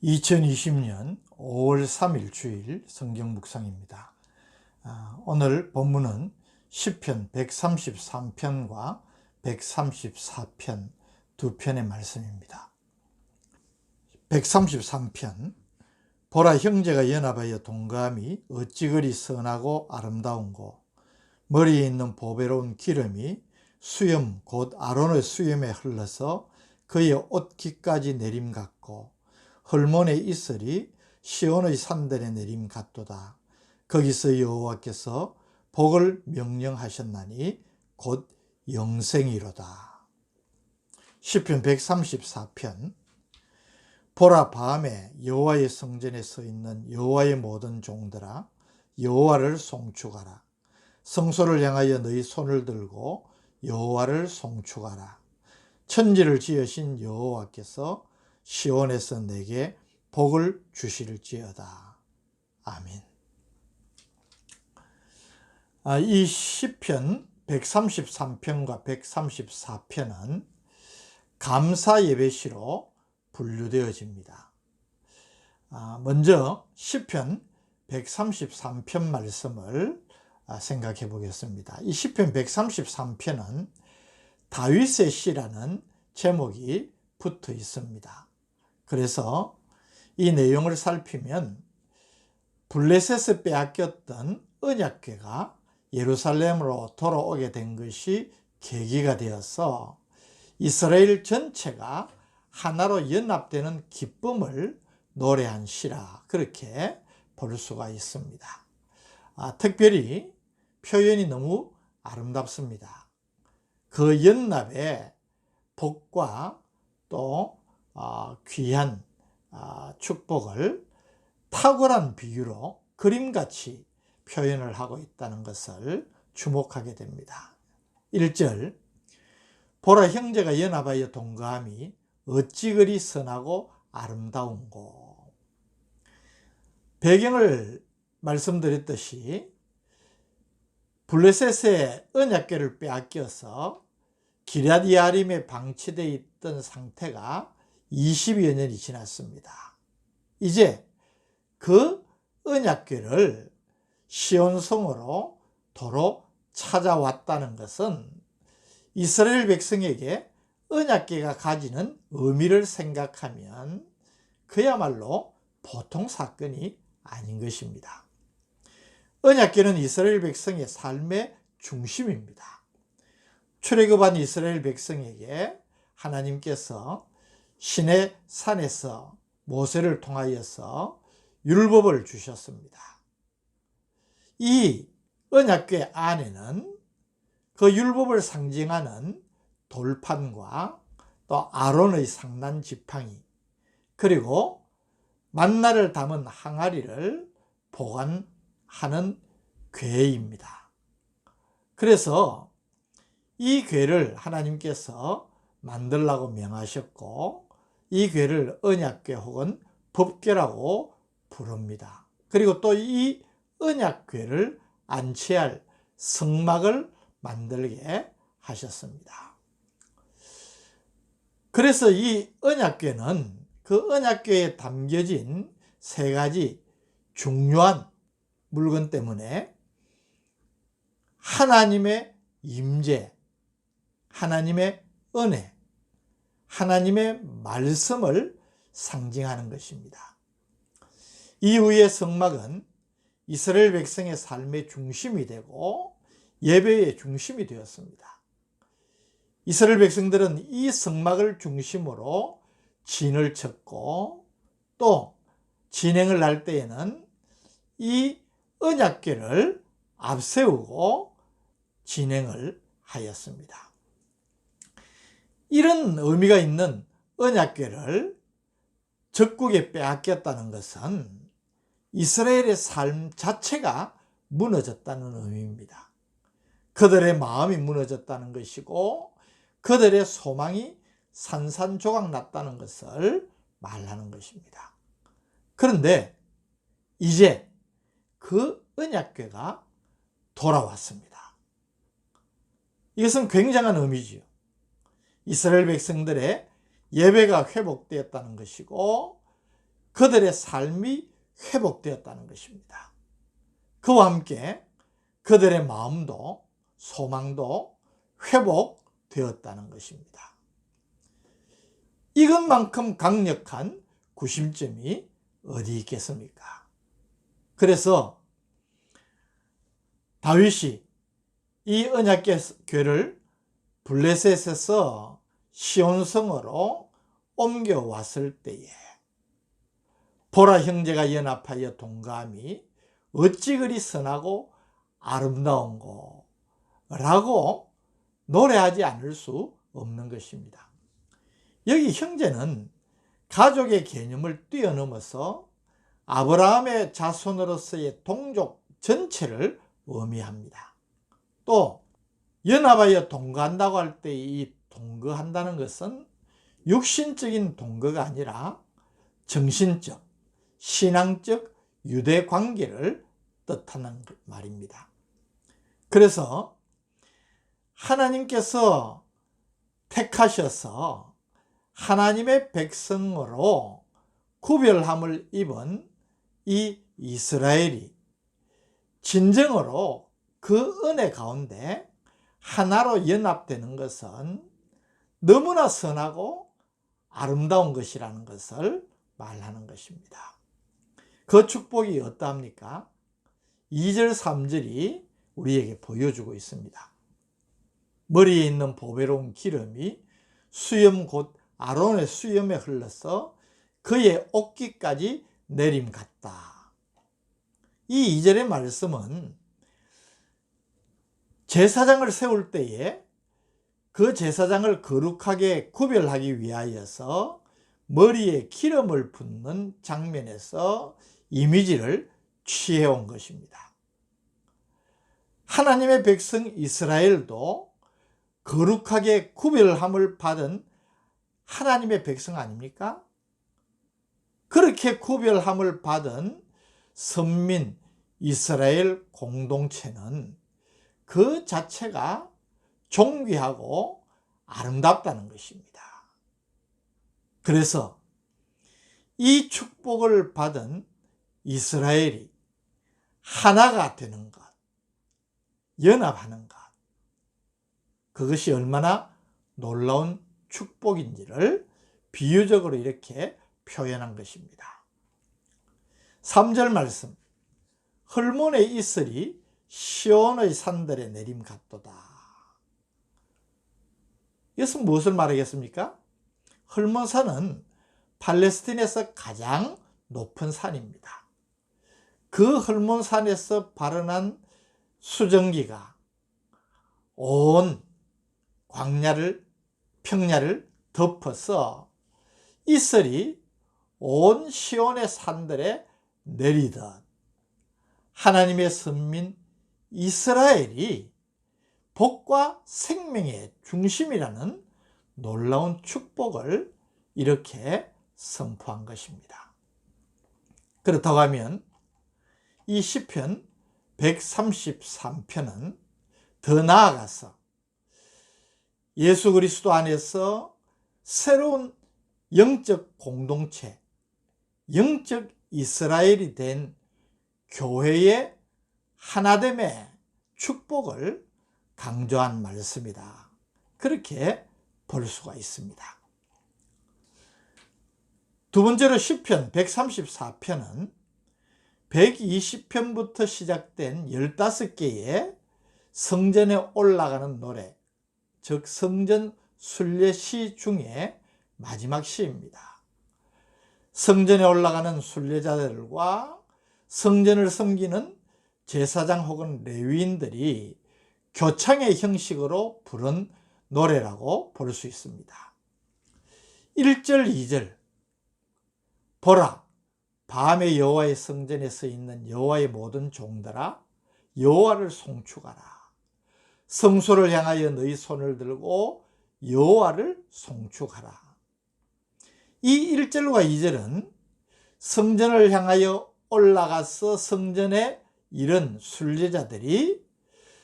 2020년 5월 3일 주일 성경 묵상입니다. 오늘 본문은 시편 133편과 134편 두 편의 말씀입니다. 133편 보라, 형제가 연합하여 동감이 어찌 그리 선하고 아름다운고, 머리에 있는 보배로운 기름이 수염 곧 아론의 수염에 흘러서 그의 옷깃까지 내림 같고, 헐몬의 이슬이 시온의 산들에 내림 같도다. 거기서 여호와께서 복을 명령하셨나니 곧 영생이로다. 시편 134편 보라, 밤에 여호와의 성전에 서 있는 여호와의 모든 종들아, 여호와를 송축하라. 성소를 향하여 너희 손을 들고 여호와를 송축하라. 천지를 지으신 여호와께서 시온에서 내게 복을 주실지어다. 아멘. 이 시편 133편과 134편은 감사 예배시로 분류되어집니다. 먼저 시편 133편 말씀을 생각해 보겠습니다. 이 시편 133편은 다윗의 시라는 제목이 붙어 있습니다. 그래서 이 내용을 살피면 블레셋에 빼앗겼던 언약궤가 예루살렘으로 돌아오게 된 것이 계기가 되어서 이스라엘 전체가 하나로 연합되는 기쁨을 노래한 시라, 그렇게 볼 수가 있습니다. 특별히 표현이 너무 아름답습니다. 그 연합의 복과 또 귀한 축복을 탁월한 비유로 그림같이 표현을 하고 있다는 것을 주목하게 됩니다. 1절 보라, 형제가 연합하여 동감이 어찌 그리 선하고 아름다운고. 배경을 말씀드렸듯이 블레셋의 언약궤를 빼앗겨서 기럇 여아림에 방치되어 있던 상태가 20여 년이 지났습니다. 이제 그 언약궤를 시온성으로 도로 찾아왔다는 것은 이스라엘 백성에게 언약궤가 가지는 의미를 생각하면 그야말로 보통 사건이 아닌 것입니다. 언약궤는 이스라엘 백성의 삶의 중심입니다. 출애굽한 이스라엘 백성에게 하나님께서 시내 산에서 모세를 통하여서 율법을 주셨습니다. 이 언약궤 안에는 그 율법을 상징하는 돌판과 또 아론의 상난 지팡이, 그리고 만나를 담은 항아리를 보관하는 궤입니다. 그래서 이 궤를 하나님께서 만들라고 명하셨고, 이 궤를 언약궤 혹은 법궤라고 부릅니다. 그리고 또 이 언약궤를 안치할 성막을 만들게 하셨습니다. 그래서 이 언약궤는 그 언약궤에 담겨진 세 가지 중요한 물건 때문에 하나님의 임재, 하나님의 은혜, 하나님의 말씀을 상징하는 것입니다. 이후에 성막은 이스라엘 백성의 삶의 중심이 되고 예배의 중심이 되었습니다. 이스라엘 백성들은 이 성막을 중심으로 진을 쳤고, 또 진행을 할 때에는 이 언약궤를 앞세우고 진행을 하였습니다. 이런 의미가 있는 언약궤를 적국에 빼앗겼다는 것은 이스라엘의 삶 자체가 무너졌다는 의미입니다. 그들의 마음이 무너졌다는 것이고, 그들의 소망이 산산조각 났다는 것을 말하는 것입니다. 그런데 이제 그 언약궤가 돌아왔습니다. 이것은 굉장한 의미지요. 이스라엘 백성들의 예배가 회복되었다는 것이고, 그들의 삶이 회복되었다는 것입니다. 그와 함께 그들의 마음도 소망도 회복되었다는 것입니다. 이것만큼 강력한 구심점이 어디 있겠습니까? 그래서 다윗이 이 언약궤를 블레셋에서 시온성으로 옮겨왔을 때에 보라 형제가 연합하여 동감이 어찌 그리 선하고 아름다운고 라고 노래하지 않을 수 없는 것입니다. 여기 형제는 가족의 개념을 뛰어넘어서 아브라함의 자손으로서의 동족 전체를 의미합니다. 또 연합하여 동거한다고 할 때 이 동거한다는 것은 육신적인 동거가 아니라 정신적, 신앙적 유대 관계를 뜻하는 말입니다. 그래서 하나님께서 택하셔서 하나님의 백성으로 구별함을 입은 이 이스라엘이 진정으로 그 은혜 가운데 하나로 연합되는 것은 너무나 선하고 아름다운 것이라는 것을 말하는 것입니다. 그 축복이 어떠합니까? 2절 3절이 우리에게 보여주고 있습니다. 머리에 있는 보배로운 기름이 수염 곧 아론의 수염에 흘러서 그의 옷깃까지 내림 같다. 이 2절의 말씀은 제사장을 세울 때에 그 제사장을 거룩하게 구별하기 위하여서 머리에 기름을 붓는 장면에서 이미지를 취해온 것입니다. 하나님의 백성 이스라엘도 거룩하게 구별함을 받은 하나님의 백성 아닙니까? 그렇게 구별함을 받은 선민 이스라엘 공동체는 그 자체가 존귀하고 아름답다는 것입니다. 그래서 이 축복을 받은 이스라엘이 하나가 되는 것, 연합하는 것, 그것이 얼마나 놀라운 축복인지를 비유적으로 이렇게 표현한 것입니다. 3절 말씀, 헐몬의 이슬이 시온의 산들에 내림 같도다. 이것은 무엇을 말하겠습니까? 헐몬산은 팔레스틴에서 가장 높은 산입니다. 그 헐몬산에서 발원한 수증기가 온 광야를, 평야를 덮어서 이슬이 온 시온의 산들에 내리듯 하나님의 선민 이스라엘이 복과 생명의 중심이라는 놀라운 축복을 이렇게 선포한 것입니다. 그렇다고 하면 이 시편 133편은 더 나아가서 예수 그리스도 안에서 새로운 영적 공동체, 영적 이스라엘이 된 교회의 하나됨의 축복을 강조한 말씀이다. 그렇게 볼 수가 있습니다. 두 번째로 시편 134편은 120편부터 시작된 15개의 성전에 올라가는 노래, 즉 성전 순례시 중에 마지막 시입니다. 성전에 올라가는 순례자들과 성전을 섬기는 제사장 혹은 레위인들이 교창의 형식으로 부른 노래라고 볼 수 있습니다. 1절, 2절 보라, 밤에 여호와의 성전에 서 있는 여호와의 모든 종들아 여호와를 송축하라. 성소를 향하여 너희 손을 들고 여호와를 송축하라. 이 1절과 2절은 성전을 향하여 올라가서 성전에 이른 순례자들이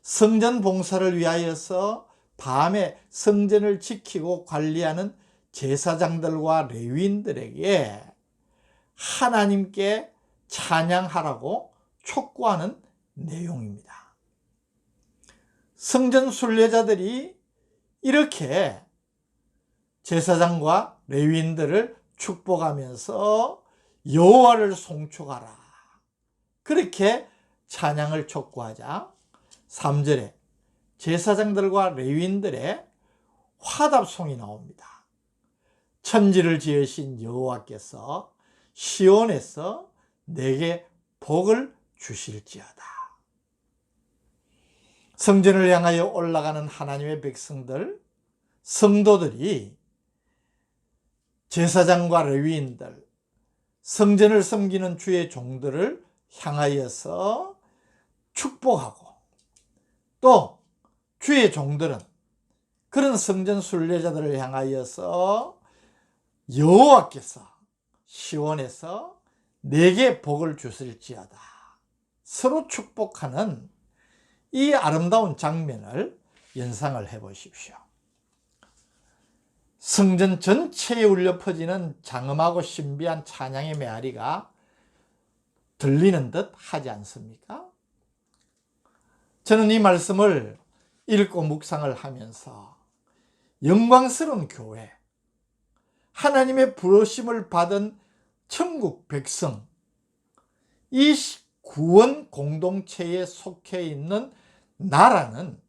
성전 봉사를 위하여서 밤에 성전을 지키고 관리하는 제사장들과 레위인들에게 하나님께 찬양하라고 촉구하는 내용입니다. 성전 순례자들이 이렇게 제사장과 레위인들을 축복하면서 여호와를 송축하라, 그렇게 찬양을 촉구하자 3절에 제사장들과 레위인들의 화답송이 나옵니다. 천지를 지으신 여호와께서 시온에서 내게 복을 주실지어다. 성전을 향하여 올라가는 하나님의 백성들, 성도들이 제사장과 레위인들, 성전을 섬기는 주의 종들을 향하여서 축복하고, 또 주의 종들은 그런 성전 순례자들을 향하여서 여호와께서 시온에서 내게 복을 주실지어다, 서로 축복하는 이 아름다운 장면을 연상을 해 보십시오. 성전 전체에 울려 퍼지는 장엄하고 신비한 찬양의 메아리가 들리는 듯 하지 않습니까? 저는 이 말씀을 읽고 묵상을 하면서 영광스러운 교회, 하나님의 부르심을 받은 천국 백성, 이 구원 공동체에 속해 있는 나라는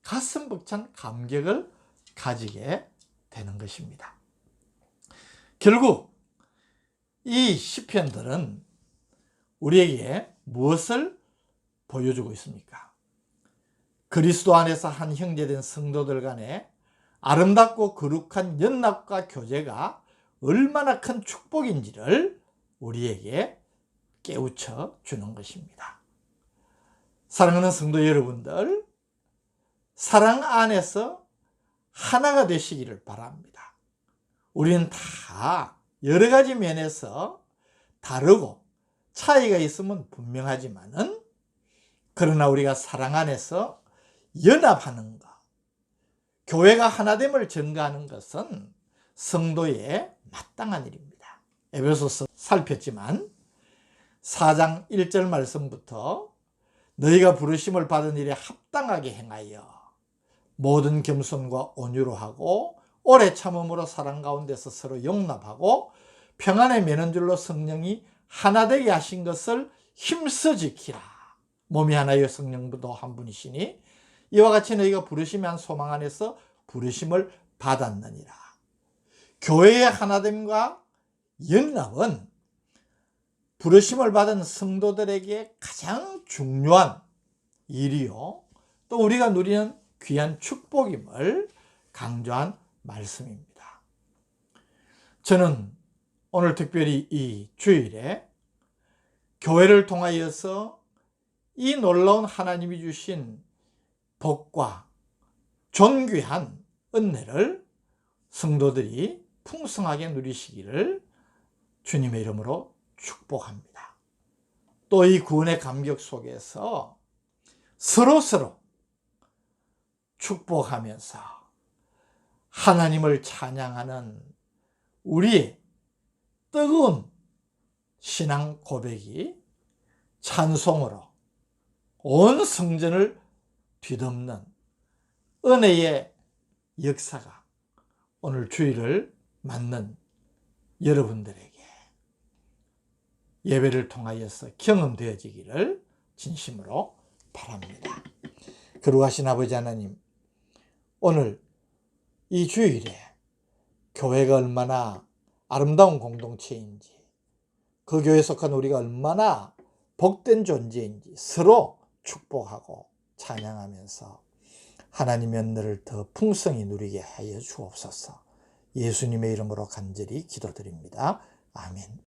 가슴 벅찬 감격을 가지게 되는 것입니다. 결국 이 시편들은 우리에게 무엇을 보여주고 있습니까? 그리스도 안에서 한 형제된 성도들 간에 아름답고 거룩한 연합과 교제가 얼마나 큰 축복인지를 우리에게 깨우쳐 주는 것입니다. 사랑하는 성도 여러분들, 사랑 안에서 하나가 되시기를 바랍니다. 우리는 다 여러 가지 면에서 다르고 차이가 있으면 분명하지만은, 그러나 우리가 사랑 안에서 연합하는 것, 교회가 하나됨을 증가하는 것은 성도의 마땅한 일입니다. 에베소서 살폈지만 4장 1절 말씀부터 너희가 부르심을 받은 일에 합당하게 행하여 모든 겸손과 온유로 하고 오래 참음으로 사랑 가운데서 서로 용납하고 평안에 매는 줄로 성령이 하나 되게 하신 것을 힘써 지키라. 몸이 하나여 성령도 한 분이시니 이와 같이 너희가 부르심의 한 소망 안에서 부르심을 받았느니라. 교회의 하나됨과 연합은 부르심을 받은 성도들에게 가장 중요한 일이요, 또 우리가 누리는 귀한 축복임을 강조한 말씀입니다. 저는 오늘 특별히 이 주일에 교회를 통하여서 이 놀라운 하나님이 주신 복과 존귀한 은혜를 성도들이 풍성하게 누리시기를 주님의 이름으로 축복합니다. 또 이 구원의 감격 속에서 서로 축복하면서 하나님을 찬양하는 우리의 뜨거운 신앙 고백이 찬송으로 온 성전을 뒤덮는 은혜의 역사가 오늘 주일을 맞는 여러분들에게 예배를 통하여서 경험되어지기를 진심으로 바랍니다. 거룩하신 아버지 하나님, 오늘 이 주일에 교회가 얼마나 아름다운 공동체인지, 그 교회에 속한 우리가 얼마나 복된 존재인지 서로 축복하고 찬양하면서 하나님의 은혜를 더 풍성히 누리게 하여 주옵소서. 예수님의 이름으로 간절히 기도드립니다. 아멘.